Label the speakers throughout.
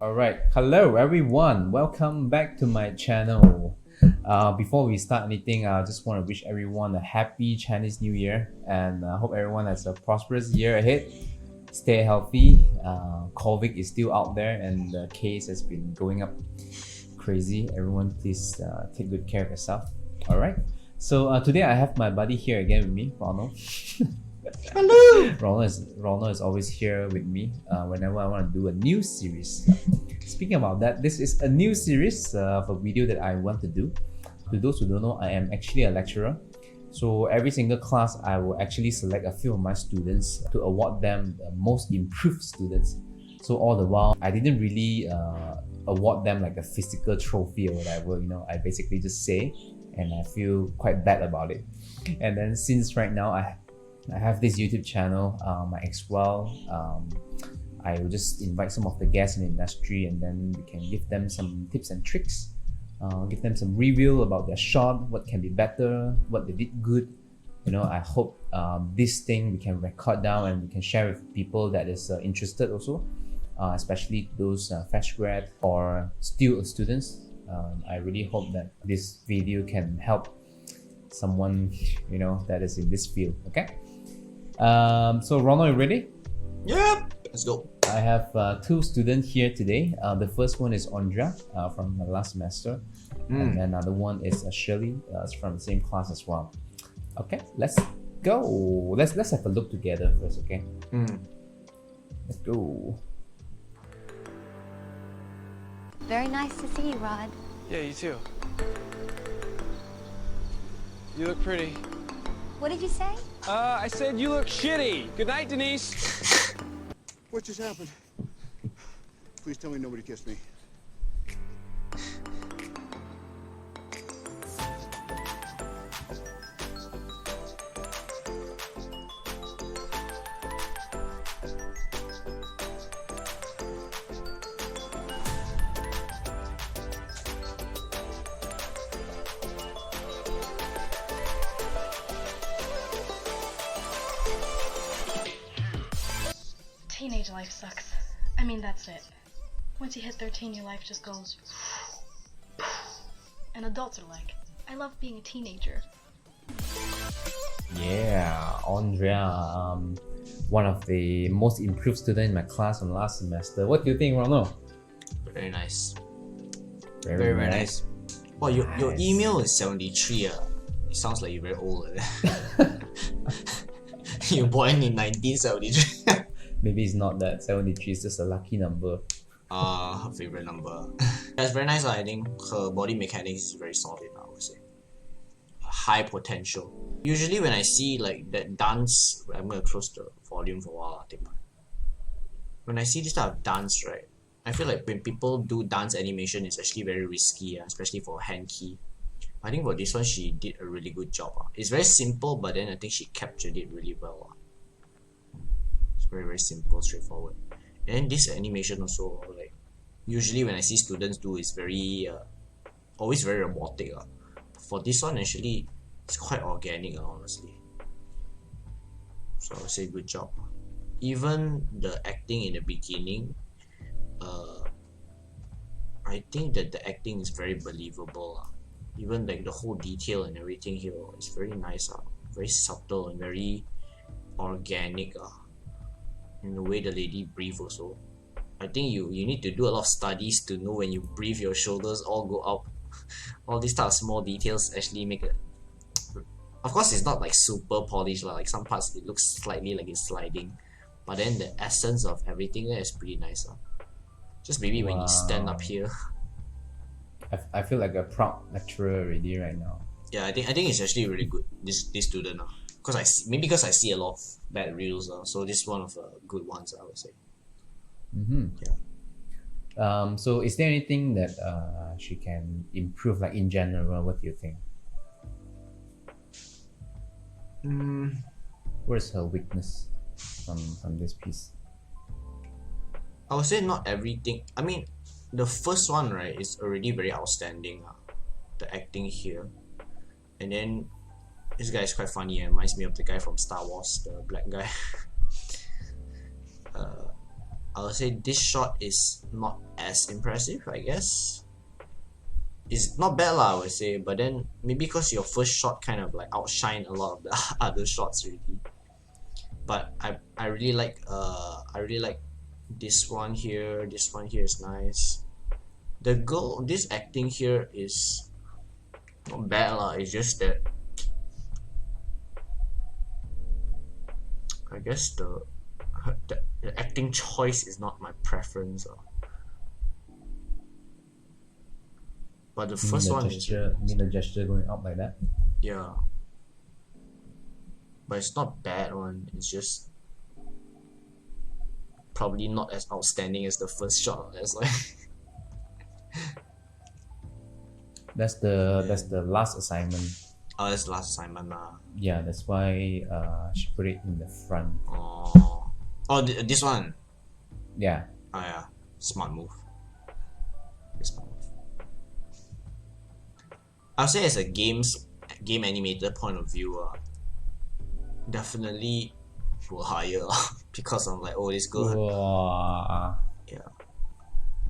Speaker 1: Alright, hello everyone, welcome back to my channel. Before we start anything, I just want to wish everyone a happy Chinese New Year and I hope everyone has a prosperous year ahead. Stay healthy. COVID is still out there and the case has been going up crazy. Everyone please take good care of yourself. Alright, so today I have my buddy here again with me, Ronald.
Speaker 2: Hello!
Speaker 1: Ronald is always here with me whenever I want to do a new series. Speaking about that, this is a new series of a video that I want to do. To those who don't know, I am actually a lecturer. So every single class, I will actually select a few of my students to award them the most improved students. So all the while, I didn't really award them like a physical trophy or whatever, I basically just say, and I feel quite bad about it. And then since right now, I have this YouTube channel, my X-Well. I will just invite some of the guests in the industry and then we can give them some tips and tricks, give them some review about their shot, what can be better, what they did good. I hope this thing we can record down and we can share with people that is interested also, especially those fresh grad or still students. I really hope that this video can help someone that is in this field. Okay. So Ronald, you ready?
Speaker 2: Yep, let's go.
Speaker 1: I have two students here today. The first one is Andrea from the last semester, and then another one is Shirley from the same class as well. Okay, let's go. Let's have a look together first. Okay. Let's go.
Speaker 3: Very nice to see you, Rod.
Speaker 4: Yeah, you too. You look pretty.
Speaker 3: What did you say?
Speaker 4: I said you look shitty. Good night, Denise.
Speaker 5: What just happened? Please tell me nobody kissed me.
Speaker 6: Teenage life sucks. I mean, that's it. Once you hit 13, your life just goes... And adults are like, I love being a teenager.
Speaker 1: Yeah, Andrea, one of the most improved students in my class from last semester. What do you think, Ronald?
Speaker 2: Very nice.
Speaker 1: Very nice.
Speaker 2: Well, your email is 73. It sounds like you're very old. You're born in 1973.
Speaker 1: Maybe it's not that 73 is just a lucky number.
Speaker 2: Her favorite number. That's very nice. I think her body mechanics is very solid, I would say. High potential. Usually when I see like that dance, I'm gonna close the volume for a while, I think. When I see this type of dance, right, I feel like when people do dance animation, it's actually very risky, especially for hand key. I think for this one, she did a really good job. It's very simple, but then I think she captured it really well. Very simple, straightforward. And this animation also, like usually when I see students do, is very always very robotic. For this one, actually, it's quite organic, honestly. So I would say good job. Even the acting in the beginning, I think that the acting is very believable. Even like the whole detail and everything here is very nice. Very subtle and very organic. In the way the lady breathe also. I think you need to do a lot of studies to know when you breathe, your shoulders all go up. All these type of small details actually make it. Of course, it's not like super polished, like some parts it looks slightly like it's sliding, but then the essence of everything there is pretty nice. Just maybe when you stand up here.
Speaker 1: I feel like a proud lecturer already right now.
Speaker 2: Yeah, I think it's actually really good. This student. Because I see a lot of bad reels, so this is one of the good ones, I would say.
Speaker 1: Yeah. So is there anything that she can improve, like in general? What do you think? Where's her weakness from this piece?
Speaker 2: I would say not everything. I mean, the first one, right, is already very outstanding. The acting here, and then this guy is quite funny and reminds me of the guy from Star Wars, the black guy. I would say this shot is not as impressive, I guess. It's not bad lah, I would say, but then maybe because your first shot kind of like outshine a lot of the other shots already. But I really like this one here. This one here is nice. The girl, this acting here is not bad lah. It's just that I guess the acting choice is not my preference. But the first one is
Speaker 1: gesture, you mean the gesture going up like that?
Speaker 2: yeah. But it's not bad one. It's just probably not as outstanding as the first shot. That's like
Speaker 1: That's the last assignment.
Speaker 2: oh, that's the last assignment lah.
Speaker 1: Yeah, that's why she put it in the front.
Speaker 2: This one.
Speaker 1: Yeah.
Speaker 2: Oh yeah, smart move. Smart move. I'll say as a game animator point of view, definitely will hire because I'm like, oh, this girl,
Speaker 1: Wow.
Speaker 2: yeah,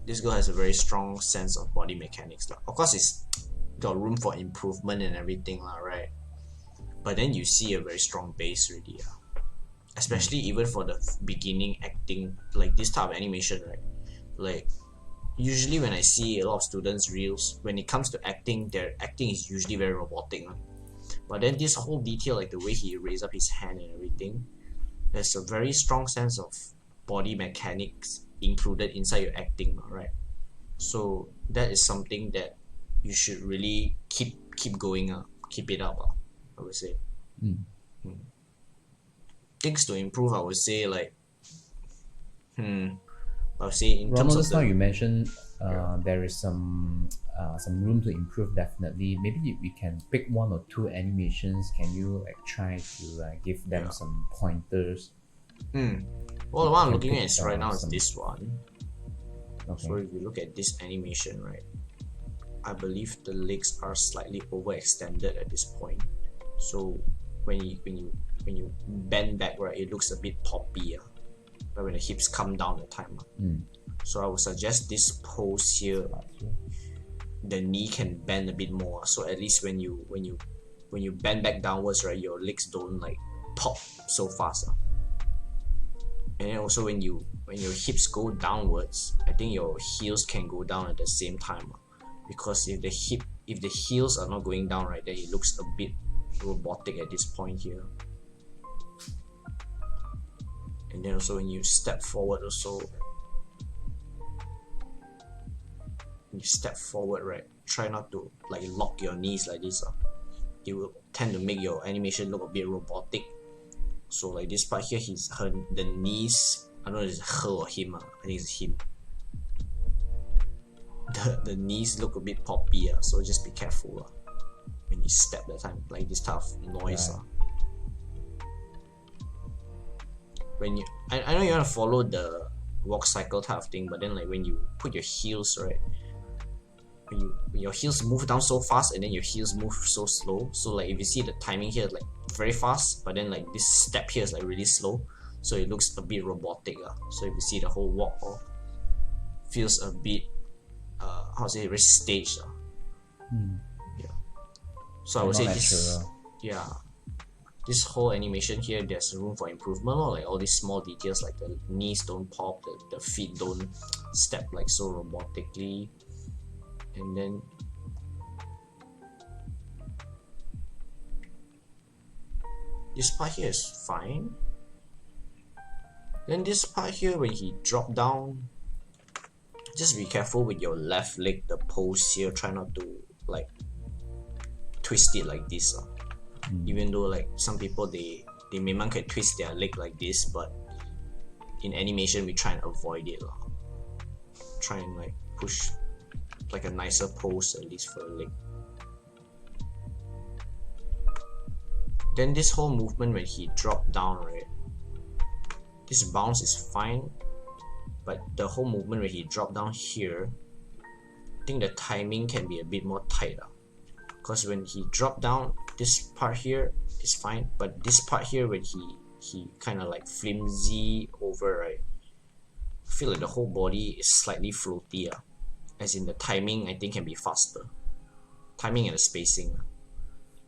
Speaker 2: this girl has a very strong sense of body mechanics lah. Of course, it's got room for improvement and everything lah, right? But then you see a very strong base already, especially even for the beginning acting, like this type of animation, right? Like usually when I see a lot of students' reels, when it comes to acting, their acting is usually very robotic. But then this whole detail, like the way he raised up his hand and everything, there's a very strong sense of body mechanics included inside your acting, right? So that is something that you should really keep going, keep it up, I would say. Things to improve, I would say, like I would say in terms
Speaker 1: Ronald,
Speaker 2: of
Speaker 1: just now you mentioned there is some room to improve. Definitely, maybe we can pick one or two animations. Can you like try to give them some pointers?
Speaker 2: Well, the one I'm looking at is right now is
Speaker 1: some-
Speaker 2: this one.
Speaker 1: Okay.
Speaker 2: So if you look at this animation, right, I believe the legs are slightly overextended at this point. So when you bend back, right, it looks a bit poppy. But when the hips come down the time. So I would suggest this pose here, the knee can bend a bit more. So at least when you bend back downwards, right, your legs don't like pop so fast. And then also when your hips go downwards, I think your heels can go down at the same time. Because if the heels are not going down, right, then it looks a bit robotic at this point here. And then also when you step forward, right, try not to like lock your knees like this. It will tend to make your animation look a bit robotic. So like this part here, the knees, I don't know if it's her or him, I think it's him. The knees look a bit poppy, so just be careful when you step that time, like this type of noise.
Speaker 1: Right.
Speaker 2: When you, I know you want to follow the walk cycle type of thing, but then like when you put your heels, right, when your heels move down so fast and then your heels move so slow, so like if you see the timing here like very fast, but then like this step here is like really slow, so it looks a bit robotic. So if you see the whole walk feels a bit how to say, very staged. Yeah. So I would say this, yeah, this whole animation here, there's room for improvement, like all these small details, like the knees don't pop, the feet don't step like so robotically, and then this part here is fine. Then this part here, when he dropped down, just be careful with your left leg, the pose here, try not to like twist it like this. Even though like some people they memang can twist their leg like this, but in animation we try and avoid it. Try and like push like a nicer pose at least for the leg. Then this whole movement when he dropped down, right, this bounce is fine, but the whole movement when he dropped down here, I think the timing can be a bit more tighter. Because when he dropped down, this part here is fine, but this part here when he kind of like flimsy over, right, feel like the whole body is slightly floaty. As in the timing, I think can be faster. Timing and the spacing.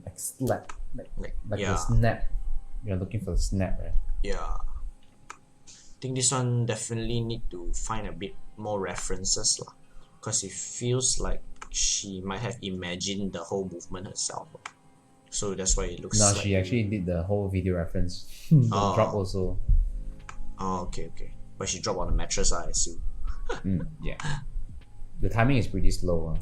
Speaker 1: Like slap, like
Speaker 2: yeah.
Speaker 1: the snap. You're looking for the snap, right?
Speaker 2: Yeah. I think this one definitely need to find a bit more references lah. Because it feels like she might have imagined the whole movement herself. So that's why it looks
Speaker 1: No,
Speaker 2: like...
Speaker 1: she actually did the whole video reference. The drop also.
Speaker 2: Oh, okay. But she dropped on the mattress, I assume.
Speaker 1: Yeah. The timing is pretty slow.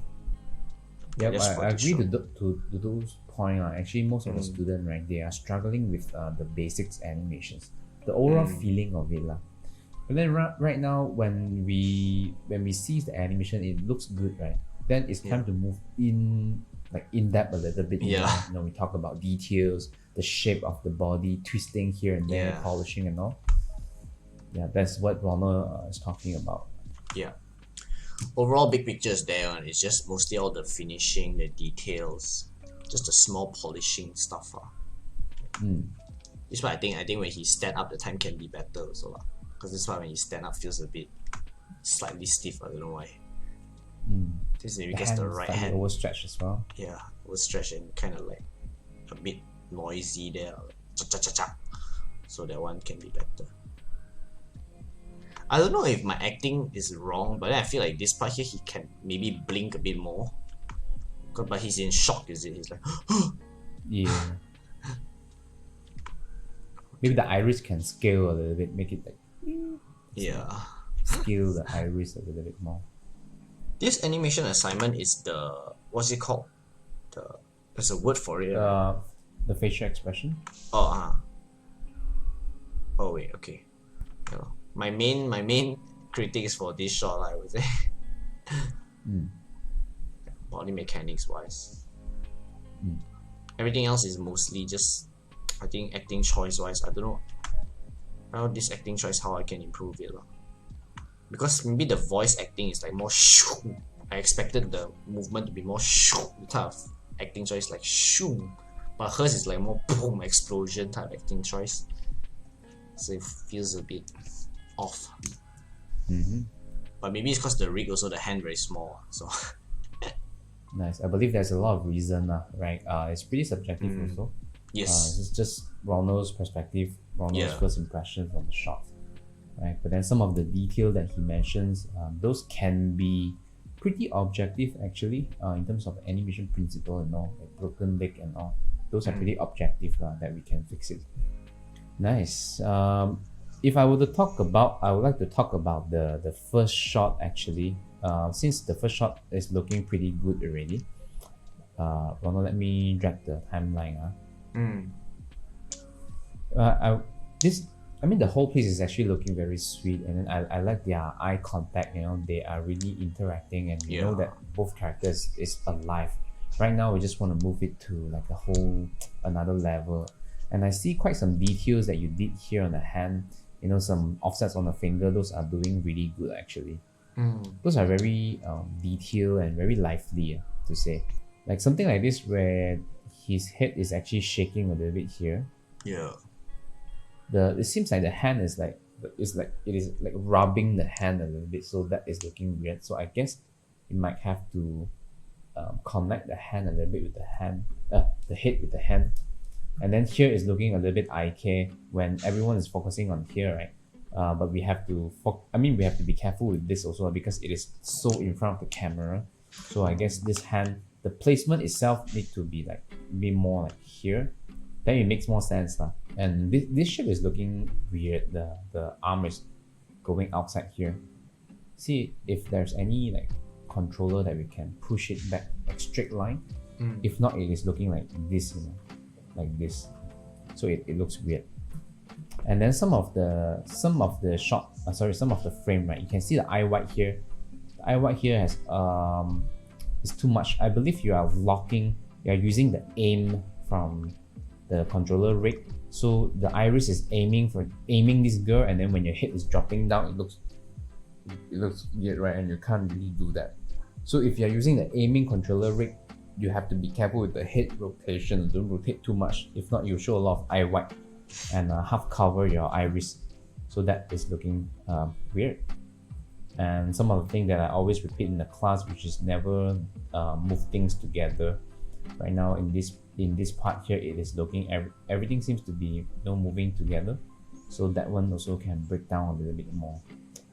Speaker 1: Yep,
Speaker 2: that's
Speaker 1: I agree
Speaker 2: short.
Speaker 1: to those points. Actually, most of the students, right, they are struggling with the basics animations, the overall feeling of it. But then right now, when we see the animation, it looks good, right? Then it's time to move in depth a little bit.
Speaker 2: Yeah.
Speaker 1: You know, we talk about details, the shape of the body, twisting here and there,
Speaker 2: Yeah.
Speaker 1: polishing and all. Yeah, that's what Ronald is talking about.
Speaker 2: Yeah. Overall, big picture is there, and it's just mostly all the finishing, the details, just the small polishing stuff. This why I think when he stand up, the time can be better also. Because this why when he stand up feels a bit slightly stiff. I don't know why. This maybe gets the right hand.
Speaker 1: Overstretched as well.
Speaker 2: Yeah, overstretched and kind of like a bit noisy there. Like, cha-cha-cha-cha. So that one can be better. I don't know if my acting is wrong, but then I feel like this part here he can maybe blink a bit more. But he's in shock, is it? He's like,
Speaker 1: Yeah. Maybe the iris can scale a little bit, make it like
Speaker 2: yeah.
Speaker 1: scale the iris a little bit more.
Speaker 2: This animation assignment is the, what's it called? There's a word for it. Right?
Speaker 1: The facial expression.
Speaker 2: Oh wait, okay. Yeah. My main critics for this shot, I would say. Body mechanics wise. Everything else is mostly just, I think, acting choice wise. I don't know how this acting choice, how I can improve it. Because maybe the voice acting is like more shoo. I expected the movement to be more shoo, the type of acting choice like shoo. But hers is like more boom, explosion type acting choice. So it feels a bit off. But maybe it's because the rig also, the hand very small. So
Speaker 1: Nice. I believe there's a lot of reason, right? It's pretty subjective also.
Speaker 2: yes.
Speaker 1: It's just Ronald's perspective, Ronald's
Speaker 2: Yeah.
Speaker 1: first impression from the shot, right? But then some of the detail that he mentions, those can be pretty objective actually, in terms of animation principle and all, like broken leg and all. Those are pretty objective that we can fix it. Nice. If I were to talk about, I would like to talk about the first shot actually. Since the first shot is looking pretty good already. Ronald, let me drag the timeline. The whole place is actually looking very sweet, and then I like their eye contact. You know, they are really interacting, and you know that both characters is alive. Right now, we just want to move it to like a whole another level, and I see quite some details that you did here on the hand. You know, some offsets on the finger. Those are doing really good actually. Those are very detailed and very lively, to say. Like something like this where his head is actually shaking a little bit here.
Speaker 2: Yeah.
Speaker 1: It seems like the hand is like it is like rubbing the hand a little bit, so that is looking weird. So I guess you might have to connect the hand a little bit with the hand, the head with the hand, and then here is looking a little bit IK when everyone is focusing on here, right? But we have to we have to be careful with this also because it is so in front of the camera. So I guess this hand, the placement itself need to be more like here. Then it makes more sense. And this shape is looking weird. The arm is going outside here. See if there's any like controller that we can push it back like straight line. If not, it is looking like this, like this. So it looks weird. And then some of the shot, some of the frame, right? You can see the eye white here. The eye white here has is too much. I believe you are using the aim from the controller rig. So the iris is aiming this girl, and then when your head is dropping down, it looks weird, right? And you can't really do that. So if you're using the aiming controller rig, you have to be careful with the head rotation. Don't rotate too much. If not, you'll show a lot of eye white and half cover your iris. So that is looking weird. And some of the things that I always repeat in the class, which is never move things together. Right now in this part here, it is looking everything seems to be moving together. So that one also can break down a little bit more.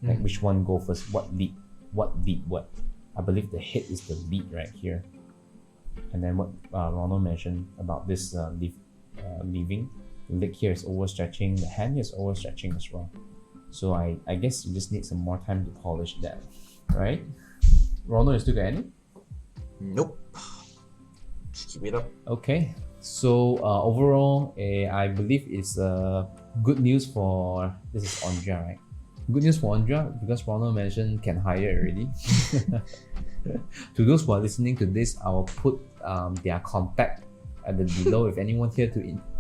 Speaker 1: Like which one go first? What lead what? I believe the head is the lead right here. And then what Ronald mentioned about this leaving, the leg here is overstretching, the hand here is overstretching as well. So I guess you just need some more time to polish that, right? Ronald, you still got any?
Speaker 2: Nope. Just keep it up.
Speaker 1: Okay, so overall, I believe it's good news for, this is Andrea, right? Good news for Andrea because Ronald mentioned can hire already. To those who are listening to this, I will put their contact at the below. If anyone here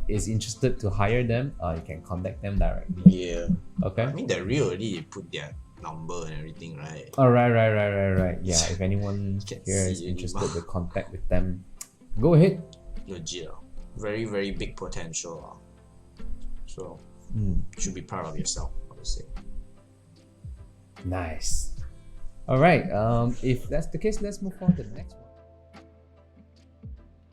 Speaker 1: is interested to hire them, you can contact them directly.
Speaker 2: Yeah.
Speaker 1: Okay.
Speaker 2: I mean, that reel already put their number and everything, right?
Speaker 1: Oh, right. Yeah, if anyone
Speaker 2: Can
Speaker 1: here is
Speaker 2: see
Speaker 1: interested
Speaker 2: anymore.
Speaker 1: to contact with them, go ahead.
Speaker 2: Legit. Very, very big potential. So, you should be proud of yourself, I would say.
Speaker 1: Nice. All right. If that's the case, let's move on to the next one.